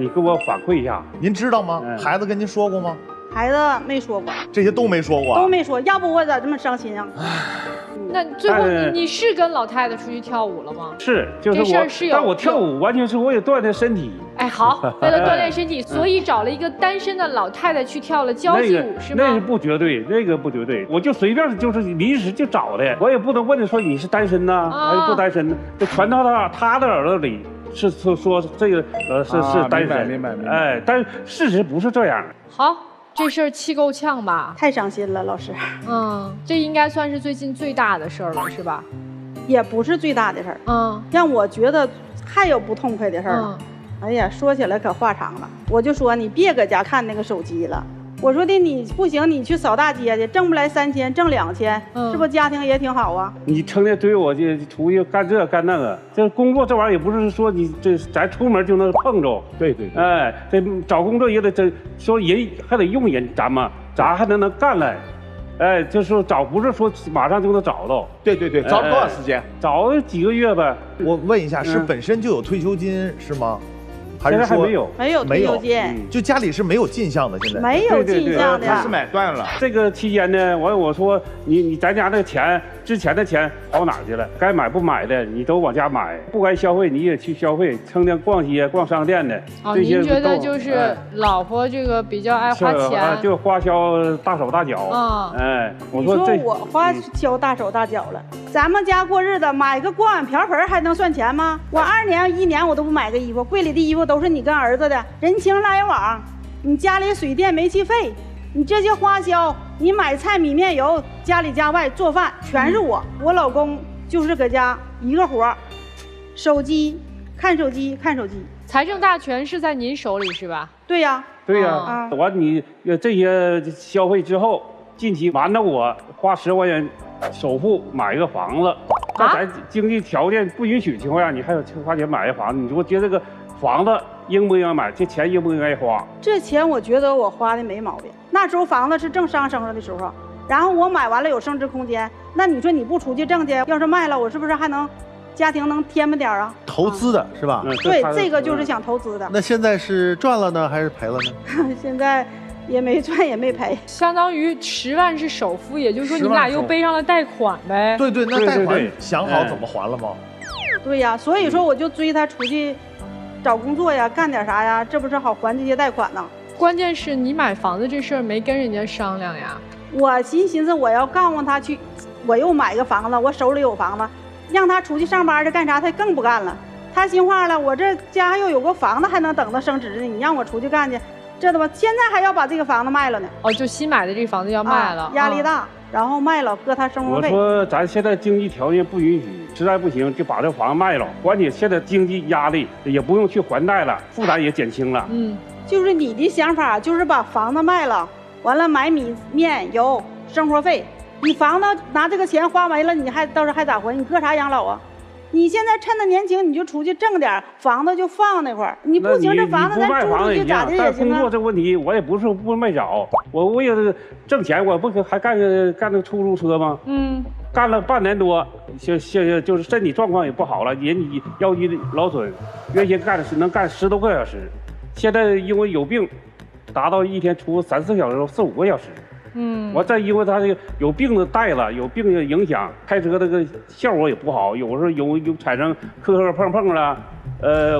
你给我反馈一下。您知道吗？孩子跟您说过吗？孩子没说过，这些都没说过，都没说，要不我咋这么伤心啊？那最后你是跟老太太出去跳舞了吗？是，就是这事儿是有。但我跳舞完全是为了锻炼身体。哎，好，为了锻炼身体，所以找了一个单身的老太太去跳了交际舞，是吗？那是不绝对，那个不绝对，我就随便就是临时就找的，我也不能问他说你是单身呢还是不单身呢，这传到他的耳朵里是说这个是单身，明白。哎，但事实不是这样。好。这事儿气够呛吧？太伤心了，老师。这应该算是最近最大的事儿了，是吧？也不是最大的事儿。让我觉得还有不痛快的事儿。哎呀，说起来可话长了。我就说你别搁家看那个手机了。我说的你不行，你去扫大街去，挣不来3000，挣2000，是不家庭也挺好啊？你成天追我去出去干这干那个，这工作这玩意儿也不是说你咱出门就能碰着。对。哎，这找工作也得说人还得用人，咱还能干来。哎，就是找不是说马上就能找到。对，找多少时间？找几个月呗。我问一下，是本身就有退休金是吗？还是说没有退休金，就家里是没有进项的，现在没有进项的，他是买断了。这个期间呢，我说咱家那钱之前的钱跑哪去了？该买不买的你都往家买，不该消费你也去消费，成天逛街逛商店的。您觉得就是老婆这个比较爱花钱，就花销大手大脚啊？哎，我说我花销大手大脚了。咱们家过日子，买个锅碗瓢盆还能算钱吗？我2年1年我都不买个衣服，柜里的衣服都是你跟儿子的，人情来往，你家里水电煤气费，你这些花销，你买菜米面油，家里家外做饭全是我老公就是搁家一个活，手机看手机，看手机。财政大权是在您手里是吧？对呀，对呀。完你这些消费之后，近期瞒着我花10万元首付买一个房子，在咱经济条件不允许的情况下，你还有花钱买一个房子，你说觉得这个房子应不应该买？这钱应不应该花？这钱我觉得我花的没毛病。那时候房子是正上升着的时候，然后我买完了有升值空间，那你说你不出去挣去，要是卖了，我是不是还能家庭能添吧点啊？投资的是吧？对，这个就是想投资的。那现在是赚了呢，还是赔了呢？现在也没赚也没赔，相当于10万是首付，也就是说你们俩又背上了贷款呗。对对，那贷款想好怎么还了吗？对呀，所以说我就追他出去找工作呀，干点啥呀，这不是好还这些贷款呢？关键是你买房子这事儿没跟人家商量呀。我寻思我要告诉他去，我又买个房子，我手里有房子，让他出去上班去干啥，他更不干了。他心话了，我这家又有个房子，还能等他升值呢，你让我出去干去，这他妈现在还要把这个房子卖了呢。哦，就新买的这房子要卖了，压力大，然后卖了搁他生活费。我说咱现在经济条件不允许，实在不行就把这房子卖了，关键现在经济压力也不用去还贷了，负担也减轻了。就是你的想法就是把房子卖了，完了买米面油生活费，你房子拿这个钱花没了，你还到时候还咋还？你搁啥养老啊？你现在趁着年轻，你就出去挣点，房子就放那块儿。你不行，这房子咱租出去咋的也行啊。但工作这问题，我也不是不没找，我为了挣钱，我不还干那出租车吗？干了半年多，就是身体状况也不好了，人腰肌劳损，原先能干10多个小时，现在因为有病，达到一天出3、4小时、4、5个小时。我再因为他这个有病的带了，有病的影响，开车这个效果也不好，有时候有产生磕碰了，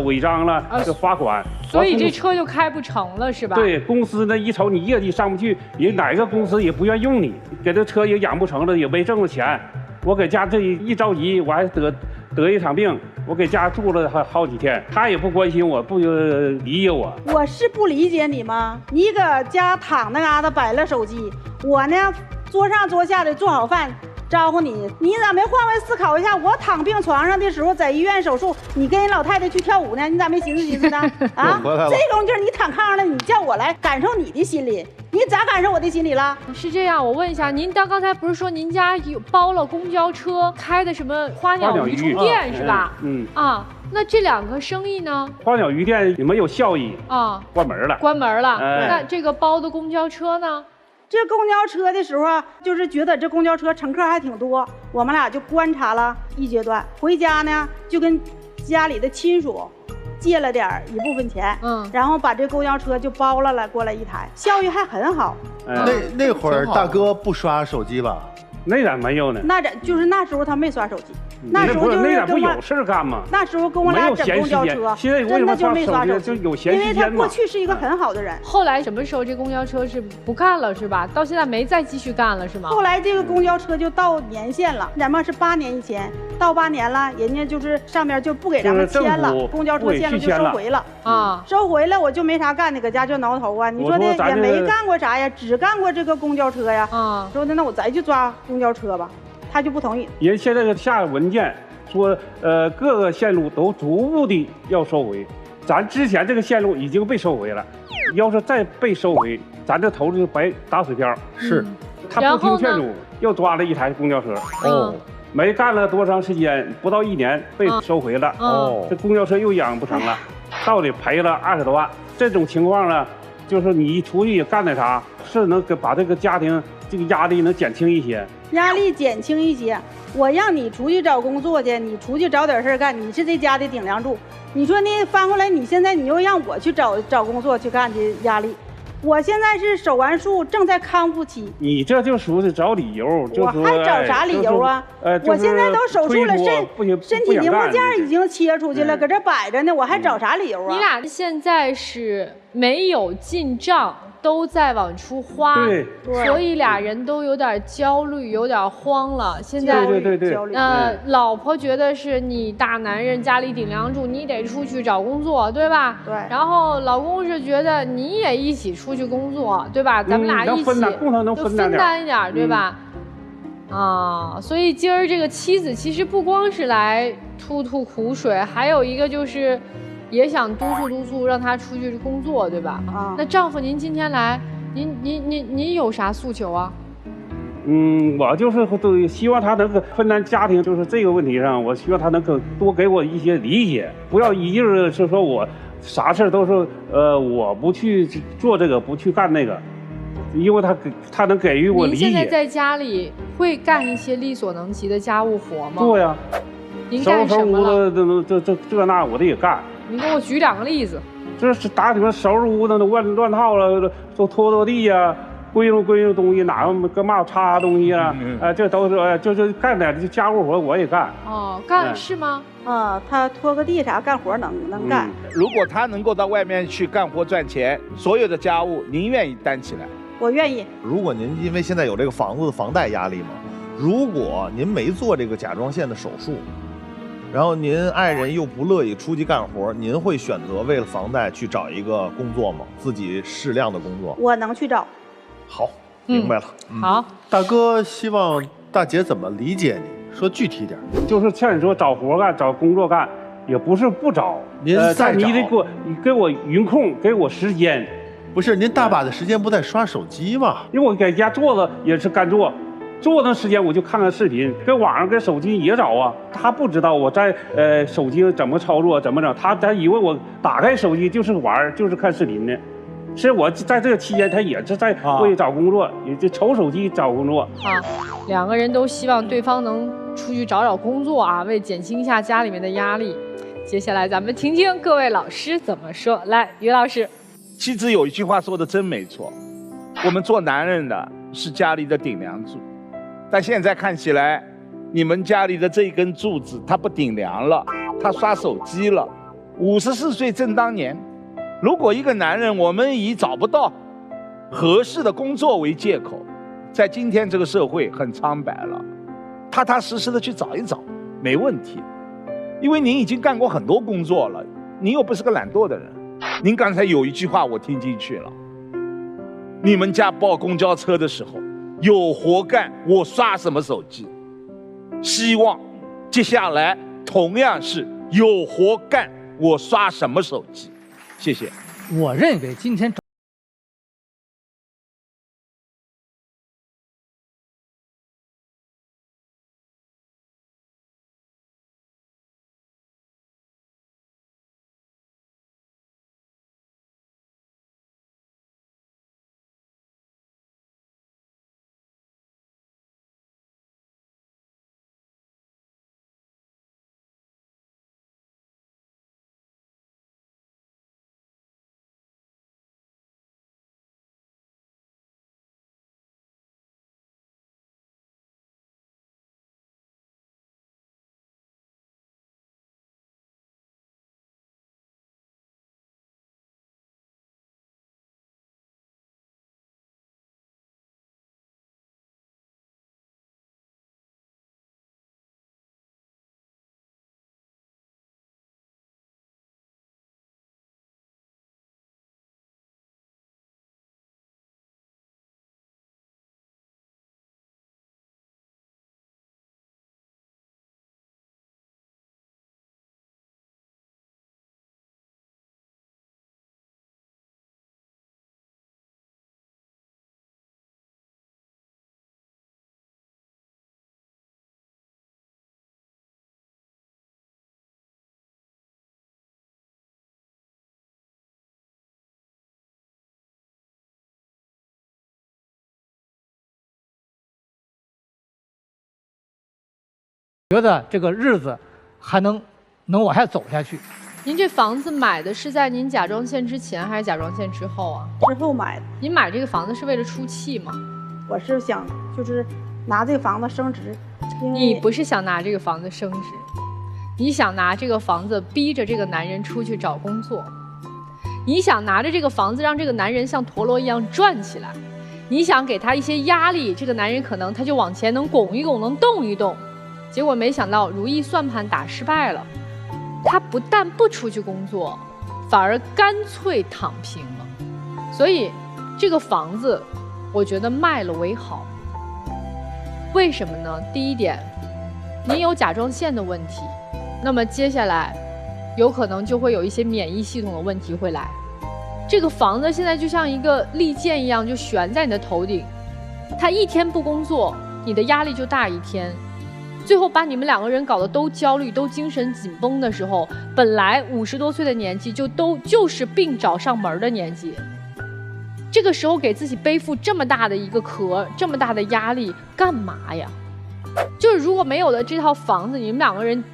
违章了，就罚款。所以这车就开不成了，是吧？对，公司呢一瞅你业绩上不去，人哪个公司也不愿意用你，给这车也养不成了，也没挣着钱。我搁家这一着急，我还得一场病，我给家住了好几天，他也不关心我，不理解我。我是不理解你吗？你搁家躺那嘎达摆了手机，我呢桌上桌下的做好饭招呼你，你咋没换位思考一下？我躺病床上的时候，在医院手术，你跟人老太太去跳舞呢，你咋没寻思寻思呢？啊，这功夫你躺炕上了，你叫我来感受你的心理，你咋感受我的心理了？是这样，我问一下，您刚才不是说您家有包了公交车，开的什么花鸟鱼虫店是吧？那这2个生意呢？花鸟鱼店也没有效益啊，关门了。关门了。那这个包的公交车呢？这公交车的时候啊，就是觉得这公交车乘客还挺多，我们俩就观察了一阶段。回家呢，就跟家里的亲属借了一部分钱，然后把这公交车就包了过来一台，效益还很好。那会儿大哥不刷手机吧？那咋没有呢？就是那时候他没刷手机，那时候就是那咋不有事干吗？那时候跟我俩整公交车，真的就没刷手机，就有闲时间嘛。因为他过去是一个很好的人。后来什么时候这公交车是不干了是吧？到现在没再继续干了是吗？后来这个公交车就到年限了，咱们是8年以前，到8年了，人家就是上面就不给咱们签了，公交车线路就收回了啊，收回了我就没啥干的，搁家就挠头啊。你说的也没干过啥呀，只干过这个公交车呀。说的那我再去抓公交车吧，他就不同意。人现在下文件说，各个线路都逐步的要收回，咱之前这个线路已经被收回了，要是再被收回，咱这头就白打水漂。是，他不听劝阻，又抓了一台公交车。没干了多长时间，不到1年被收回了。这公交车又养不成了，到底赔了20多万。这种情况呢，就是你出去也干点啥，是能把这个家庭这个压力能减轻一些。压力减轻一些，我让你出去找工作去，你出去找点事干，你是这家的顶梁柱。你说呢？翻过来，你现在你又让我去找工作去干去，压力。我现在是手完术，正在康复期。你这就属于找理由，我还找啥理由啊？我现在都手术了，身体零部件已经切出去了，搁这摆着呢，我还找啥理由啊？你俩现在是没有进账，都在往出花，对，所以俩人都有点焦虑，有点慌了。现在焦虑，老婆觉得是你大男人，家里顶梁柱，你得出去找工作，对吧？对。然后老公是觉得你也一起出去工作，对吧？咱们俩一起共同能分担一点，对吧？啊，所以今儿这个妻子其实不光是来吐苦水，还有一个就是也想督促让他出去工作，对吧？啊，那丈夫您今天来，您有啥诉求啊？我就是都希望他能够分担家庭，就是这个问题上，我希望他能够多给我一些理解，不要一劲儿是说我啥事都是我不去做这个，不去干那个，因为他能给予我理解。您现在在家里会干一些力所能及的家务活吗？对呀，您干什么了？这那我的也干。你给我举2个例子。这是打什么收拾屋子乱套了，都拖地呀。归用东西，哪个嘛擦东西啊？这都是就是干点家务活我也干。哦，干是吗？啊，他拖个地啥干活能干。如果他能够到外面去干活赚钱，所有的家务您愿意担起来？我愿意。如果您因为现在有这个房子的房贷压力嘛，如果您没做这个甲状腺的手术，然后您爱人又不乐意出去干活，您会选择为了房贷去找一个工作吗？自己适量的工作？我能去找。好，明白了。好，大哥希望大姐怎么理解你？说具体点。就是像你说找活干、找工作干，也不是不找。您再找，你得给我匀空，给我时间。不是，您大把的时间不在刷手机吗？因为我在家坐着也是干坐那时间我就看看视频，跟网上跟手机也找啊。他不知道我在手机怎么操作怎么整，他以为我打开手机就是玩，就是看视频呢。其实我在这个期间，他也是在为找工作，也就瞅手机找工作。啊，2个人都希望对方能出去找工作啊，为减轻一下家里面的压力。接下来咱们听听各位老师怎么说。来，于老师，妻子有一句话说的真没错，我们做男人的是家里的顶梁柱，但现在看起来，你们家里的这一根柱子它不顶梁了，他刷手机了。54岁正当年。如果一个男人，我们以找不到合适的工作为借口，在今天这个社会很苍白了，踏踏实实的去找一找，没问题。因为您已经干过很多工作了，您又不是个懒惰的人。您刚才有一句话我听进去了，你们家报公交车的时候有活干，我刷什么手机？希望接下来同样是有活干，我刷什么手机？谢谢。我认为今天觉得这个日子还能往下走下去。您这房子买的是在您甲状腺之前还是甲状腺之后啊？之后买的。您买这个房子是为了出气吗？我是想就是拿这个房子升值。你不是想拿这个房子升值，你想拿这个房子逼着这个男人出去找工作，你想拿着这个房子让这个男人像陀螺一样转起来，你想给他一些压力，这个男人可能他就往前能拱一拱，能动一动。结果没想到如意算盘打失败了，他不但不出去工作，反而干脆躺平了。所以这个房子我觉得卖了为好。为什么呢？第一点，您有甲状腺的问题，那么接下来有可能就会有一些免疫系统的问题会来。这个房子现在就像一个利剑一样，就悬在你的头顶，它一天不工作，你的压力就大一天。最后把你们2个人搞得都焦虑、都精神紧绷的时候，本来50多岁的年纪就是病找上门的年纪。这个时候给自己背负这么大的一个壳，这么大的压力，干嘛呀？就是如果没有了这套房子，你们2个人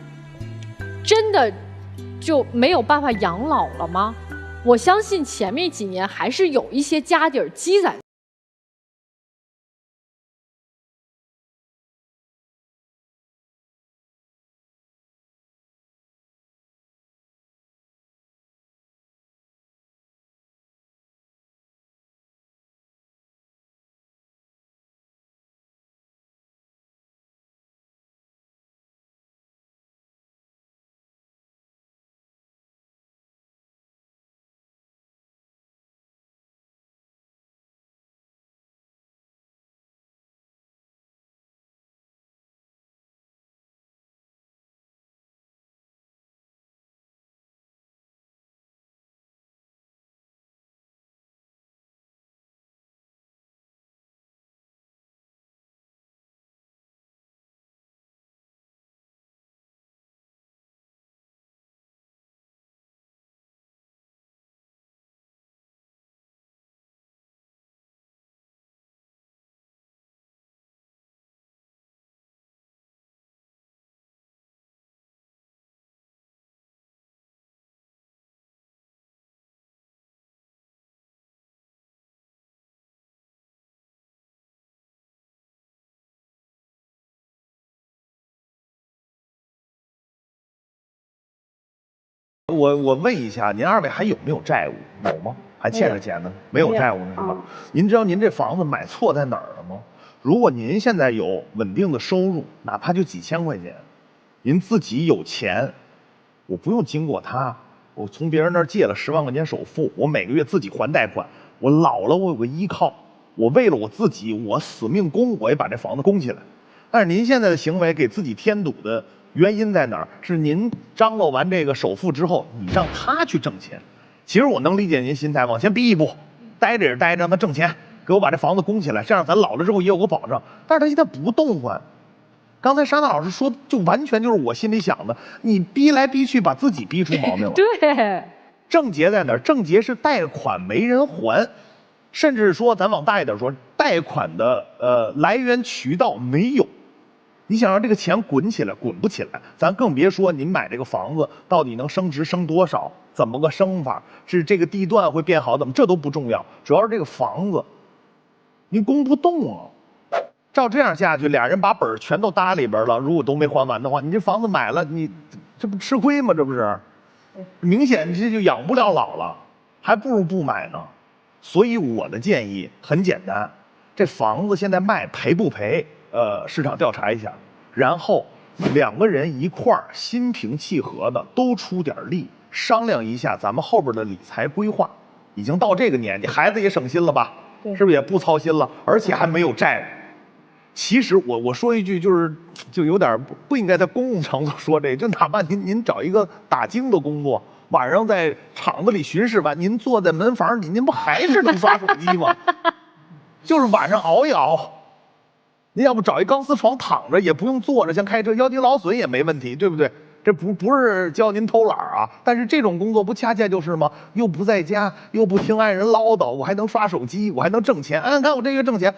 真的就没有办法养老了吗？我相信前面几年还是有一些家底儿积攒。我问一下，您2位还有没有债务？有吗？还欠着钱呢？没有债务呢是吧？您知道您这房子买错在哪儿了吗？如果您现在有稳定的收入，哪怕就几千块钱，您自己有钱，我不用经过他，我从别人那儿借了10万块钱首付，我每个月自己还贷款，我老了我有个依靠，我为了我自己，我死命供，我也把这房子供起来。但是您现在的行为给自己添堵的原因在哪儿？是您张罗完这个首付之后，你让他去挣钱。其实我能理解您心态，往前逼一步，待着也是待着，让他挣钱，给我把这房子供起来，这样咱老了之后也有个保障。但是他现在不动换。刚才沙娜老师说，就完全就是我心里想的，你逼来逼去，把自己逼出毛病了。对，症结在哪儿？症结是贷款没人还，甚至说咱往大一点说，贷款的来源渠道没有。你想让这个钱滚起来，滚不起来，咱更别说您买这个房子到底能升值升多少，怎么个升法，是这个地段会变好，怎么这都不重要，主要是这个房子，您供不动啊。照这样下去，2人把本儿全都搭里边了，如果都没还完的话，你这房子买了，你这不吃亏吗？这不是，明显这就养不了老了，还不如不买呢。所以我的建议很简单，这房子现在卖赔不赔？市场调查一下，然后2个人一块儿心平气和的都出点力，商量一下咱们后边的理财规划。已经到这个年纪，孩子也省心了吧？是不是也不操心了？而且还没有债务。其实我说一句，就有点不应该在公共场所说这个，就哪怕您找一个打更的工作，晚上在厂子里巡视完，您坐在门房里，您不还是能刷手机吗？就是晚上熬一熬。您要不找一钢丝床躺着，也不用坐着，像开车腰肌劳损也没问题，对不对？这不是教您偷懒啊，但是这种工作不恰恰就是吗？又不在家，又不听爱人唠叨，我还能刷手机，我还能挣钱。看我这个挣钱，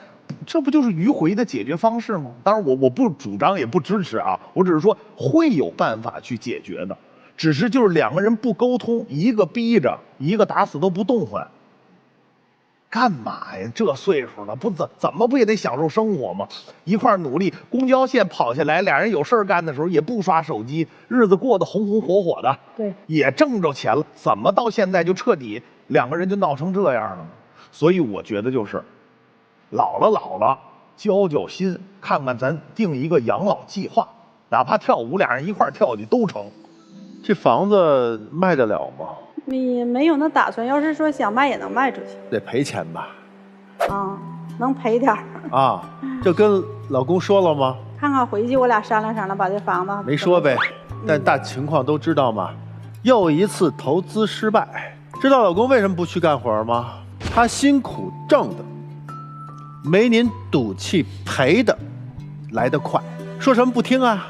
这不就是迂回的解决方式吗？当然我不主张也不支持啊，我只是说会有办法去解决的，只是就是2个人不沟通，一个逼着，一个打死都不动换。干嘛呀？这岁数了，不怎么不也得享受生活吗？一块努力，公交线跑下来，2人有事干的时候也不刷手机，日子过得红红火火的，对，也挣着钱了。怎么到现在就彻底2个人就闹成这样了呢？所以我觉得就是老了，交心，看看咱定一个养老计划，哪怕跳舞2人一块跳去都成。这房子卖得了吗？你没有那打算，要是说想卖也能卖出去。得赔钱吧？啊，能赔点儿啊，这跟老公说了吗？看看回去我俩商量商量，把这房子没说呗，但大情况都知道嘛。又一次投资失败，知道老公为什么不去干活吗？他辛苦挣的，没您赌气赔的来得快。说什么不听啊？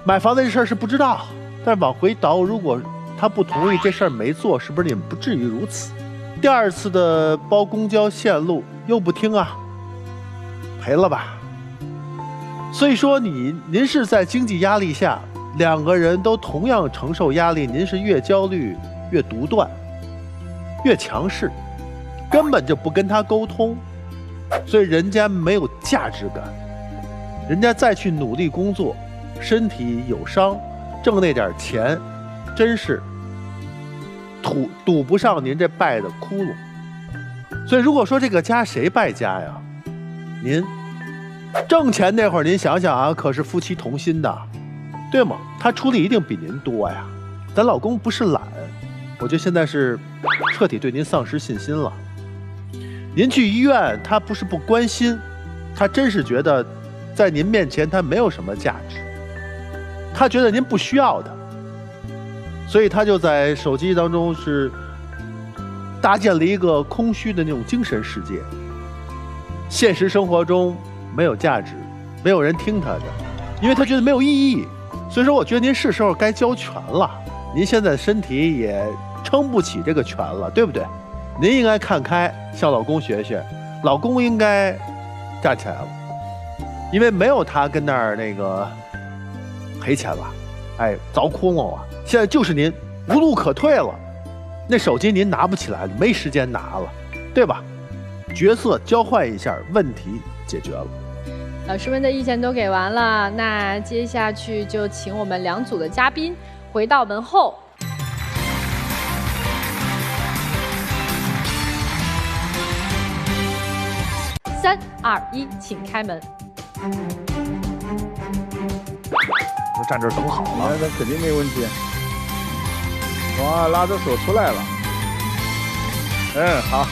买房子这事儿是不知道，但是往回倒，如果他不同意这事儿没做，是不是你们不至于如此？第二次的包公交线路又不听啊，赔了吧？所以说您是在经济压力下，两个人都同样承受压力，您是越焦虑越独断，越强势，根本就不跟他沟通，所以人家没有价值感，人家再去努力工作，身体有伤，挣那点钱，真是堵不上您这败的窟窿。所以如果说这个家谁败家呀？您挣钱那会儿您想想啊，可是夫妻同心的，对吗？他出力一定比您多呀。咱老公不是懒，我觉得现在是彻底对您丧失信心了。您去医院，他不是不关心，他真是觉得在您面前他没有什么价值，他觉得您不需要的，所以他就在手机当中是搭建了一个空虚的那种精神世界，现实生活中没有价值，没有人听他的，因为他觉得没有意义。所以说我觉得您是时候该交权了，您现在身体也撑不起这个权了，对不对？您应该看开，向老公学学，老公应该站起来了，因为没有他跟那儿那个赔钱了，哎，凿窟窿了，现在就是您无路可退了，那手机您拿不起来了，没时间拿了，对吧？角色交换一下，问题解决了。老师们的意见都给完了，那接下去就请我们两组的嘉宾回到门后。3、2、1，请开门。都站这儿等好了，那肯定没问题。哇，拉着手出来了。嗯，好。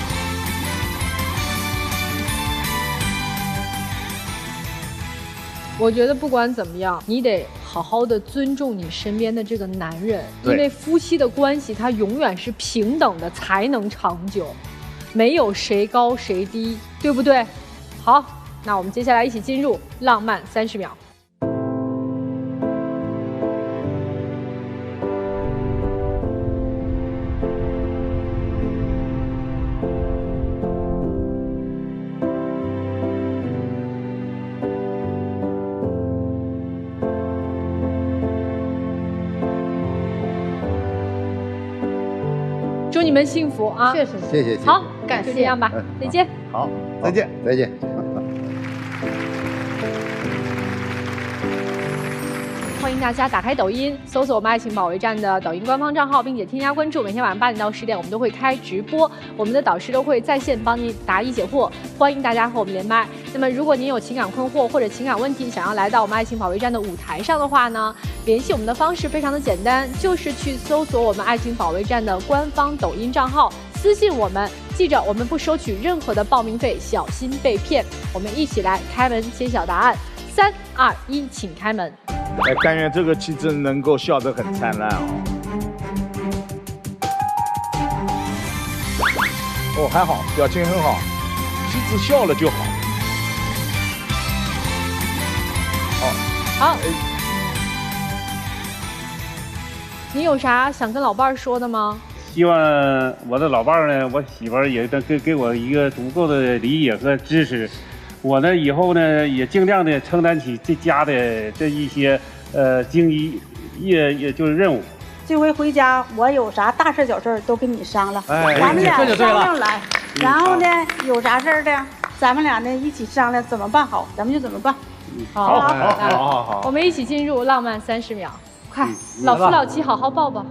我觉得不管怎么样，你得好好的尊重你身边的这个男人，因为夫妻的关系它永远是平等的才能长久，没有谁高谁低，对不对？好，那我们接下来一起进入浪漫30秒。祝你们幸福啊！谢谢。好，就这样吧，再见。好，再见，再见。欢迎大家打开抖音，搜索我们爱情保卫战的抖音官方账号，并且添加关注。每天晚上8点到10点，我们都会开直播，我们的导师都会在线帮你答疑解惑，欢迎大家和我们连麦。那么，如果您有情感困惑或者情感问题，想要来到我们爱情保卫战的舞台上的话呢，联系我们的方式非常的简单，就是去搜索我们爱情保卫战的官方抖音账号，私信我们。记着，我们不收取任何的报名费，小心被骗。我们一起来开门揭晓答案。3、2、1，请开门。哎，但愿这个妻子能够笑得很灿烂哦。哦，还好，表情很好，妻子笑了就好。好。你有啥想跟老伴儿说的吗？希望我的老伴儿呢，我媳妇儿也能给我一个足够的理解和支持。我呢以后呢也尽量的承担起这家的这一些经济也就是任务。这回回家我有啥大事小事都跟你商量，咱们俩商量来，然后呢有啥事的咱们俩呢一起商量怎么办好，咱们就怎么办。好，我们一起进入浪漫30秒，快，老夫老妻好好抱抱。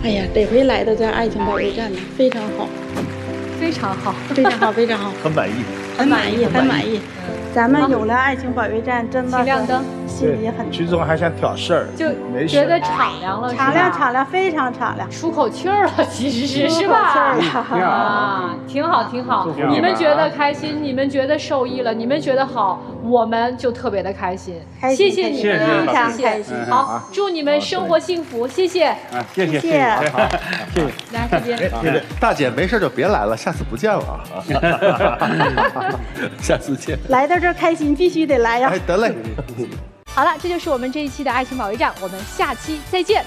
哎呀，这回来到这爱情保卫战呢，非常好，非常好，非常好，非常好，很满意，很满意，很满意。咱们有了爱情保卫战，真的请亮灯。心里也很曲总还想挑事儿，就没事觉得敞亮了，敞亮，非常敞亮，出口气儿了，其实是吧？啊，挺好，挺好。你们觉得开心，你们觉得受益了，你们觉得好，我们就特别的开心。谢谢你们，非常开心。好，祝你们生活幸福，谢谢。谢谢，谢谢，好，谢谢。来这边，大姐没事就别来了，下次不见了啊。下次见。来到这儿开心，必须得来呀。哎，得嘞。好了，这就是我们这一期的爱情保卫战，我们下期再见。